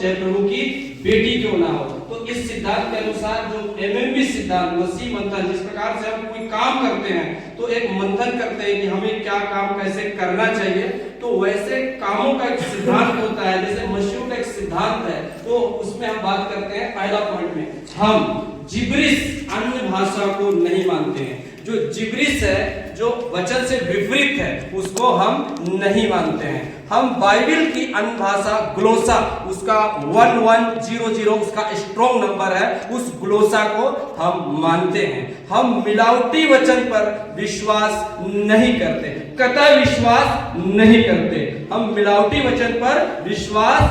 चाहे प्रभु की बेटी क्यों ना हो। तो इस सिद्धांत के अनुसार जो एमएमबी सिद्धांत, मसीह मंथन, जिस प्रकार से हम कोई काम करते हैं तो एक मंथन करते हैं कि हमें क्या काम कैसे करना चाहिए, तो वैसे कामों का एक सिद्धांत होता है, जैसे मसीह का एक सिद्धांत है। तो उसमें हम बात करते हैं पहला पॉइंट में, हम जिब्रिश अन्य भाषा को नहीं मानते हैं। जो जिब्रिश है, जो वचन से विपरीत है, उसको हम नहीं मानते हैं। हम बाइबल की अन्य भाषा ग्लोसा, उसका 1100 उसका स्ट्रॉन्ग नंबर है, उस ग्लोसा को हम मानते हैं। हम मिलावटी वचन पर विश्वास नहीं करते, कतई विश्वास नहीं करते। हम मिलावटी वचन पर विश्वास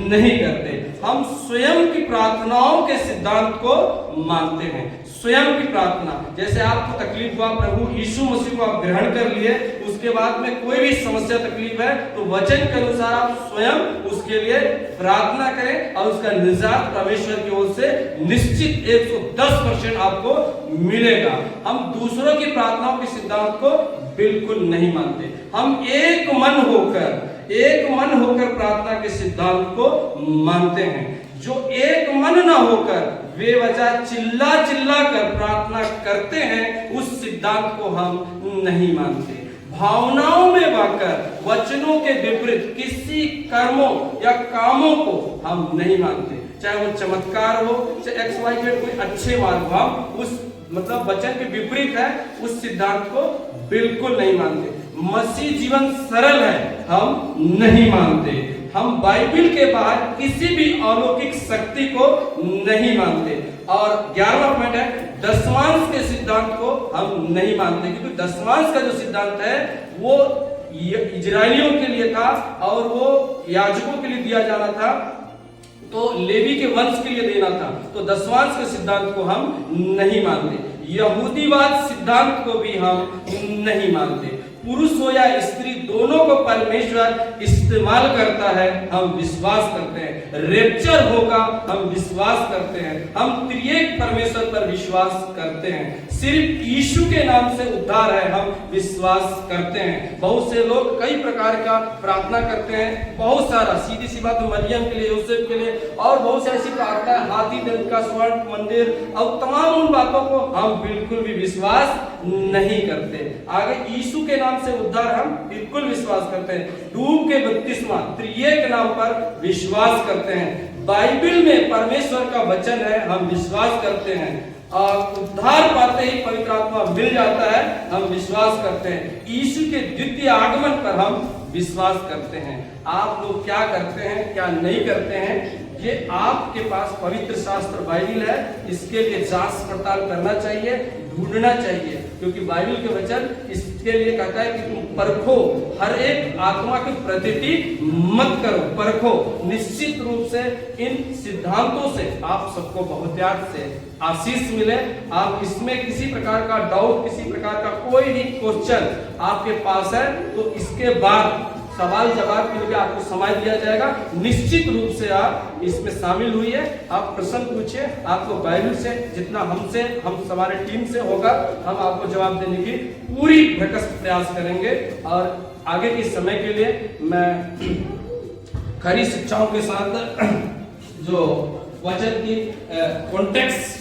नहीं करते। हम स्वयं की प्रार्थनाओं के सिद्धांत को मानते हैं। स्वयं की प्रार्थना, जैसे आपको तकलीफ हुआ, प्रभु यीशु मसीह को आप ग्रहण कर लिए, उसके बाद में कोई भी समस्या तकलीफ है तो वचन के अनुसार आप स्वयं उसके लिए प्रार्थना करें और उसका निजात परमेश्वर की ओर से निश्चित 110% आपको मिलेगा। हम दूसरों की प्रार्थनाओं के सिद्धांत को बिल्कुल नहीं मानते। हम एक मन होकर प्रार्थना के सिद्धांत को मानते हैं। जो एक मन न होकर बेवजह चिल्ला कर प्रार्थना करते हैं, उस सिद्धांत को हम नहीं मानते। भावनाओं में बहकर वचनों के विपरीत किसी कर्मों या कामों को हम नहीं मानते, चाहे वो चमत्कार हो, चाहे XYZ कोई अच्छे मार्ग हो, हम उस मतलब वचन के विपरीत है, उस सिद्धांत को बिल्कुल नहीं मानते। मसीह जीवन सरल है, हम नहीं मानते। हम बाइबल के बाहर किसी भी अलौकिक शक्ति को नहीं मानते। और 11वां पॉइंट है, दशमांश के सिद्धांत को हम नहीं मानते, क्योंकि दशमांश का जो सिद्धांत है वो इजरायलियों के लिए था और वो याजकों के लिए दिया जाना था, तो लेवी के वंश के लिए देना था। तो दशमांश के सिद्धांत को हम नहीं मानते। यहूदीवाद सिद्धांत को भी हम नहीं मानते। पुरुष हो या स्त्री, दोनों को परमेश्वर इस्तेमाल करता है, हम विश्वास करते हैं। रेप्चर होगा, हम विश्वास करते हैं। हम त्रिएक परमेश्वर पर विश्वास करते हैं। सिर्फ यीशु के नाम से उद्धार है, हम विश्वास करते हैं। बहुत से लोग कई प्रकार का प्रार्थना करते हैं, बहुत सारा, सीधी सी बात, मरियम के लिए, यूसुफ के लिए, और बहुत सी ऐसी प्रार्थना, हाथी दंत का स्वर्ण मंदिर और तमाम उन बातों को हम बिल्कुल भी विश्वास नहीं करते। आगे यीशु के नाम से उद्धार हम बिल्कुल विश्वास करते हैं। डूब के बपतिस्मा, त्रिएक नाम पर विश्वास करते हैं। बाइबल में परमेश्वर का वचन है, हम विश्वास करते हैं। उद्धार पाते ही पवित्र आत्मा मिल जाता है, हम विश्वास करते हैं। यीशु के द्वितीय आगमन पर हम विश्वास करते हैं। आप लोग क्या करते हैं, क्या नहीं करते हैं, ये आपके पास पवित्र शास्त्र बाइबल है, इसके लिए जांच पड़ताल करना चाहिए, ढूंढना चाहिए, क्योंकि बाइबल के वचन इसके लिए कहता है कि तुम परखो, हर एक आत्मा की प्रतीति मत करो, परखो। निश्चित रूप से इन सिद्धांतों से आप सबको बहुतायत से आशीष मिले। आप इसमें किसी प्रकार का डाउट, किसी प्रकार का कोई भी क्वेश्चन आपके पास है तो इसके बाद सवाल जवाब के लिए आपको समय दिया जाएगा। निश्चित रूप से आप इसमें शामिल हुई है, आप प्रश्न पूछिए, आपको बाइबल से जितना हमसे, हम हमारे टीम से होगा, हम आपको जवाब देने की पूरी भरसक प्रयास करेंगे। और आगे के समय के लिए मैं खरी शिक्षाओं के साथ जो वचन की कॉन्टेक्स्ट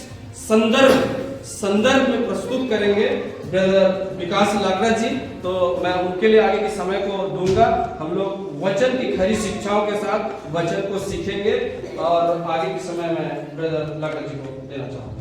संदर्भ में प्रस्तुत करेंगे ब्रदर विकास लाकड़ा जी, तो मैं उनके लिए आगे के समय को दूंगा। हम लोग वचन की खरी शिक्षाओं के साथ वचन को सीखेंगे और आगे के समय में ब्रदर लाकड़ा जी को देना चाहूंगा।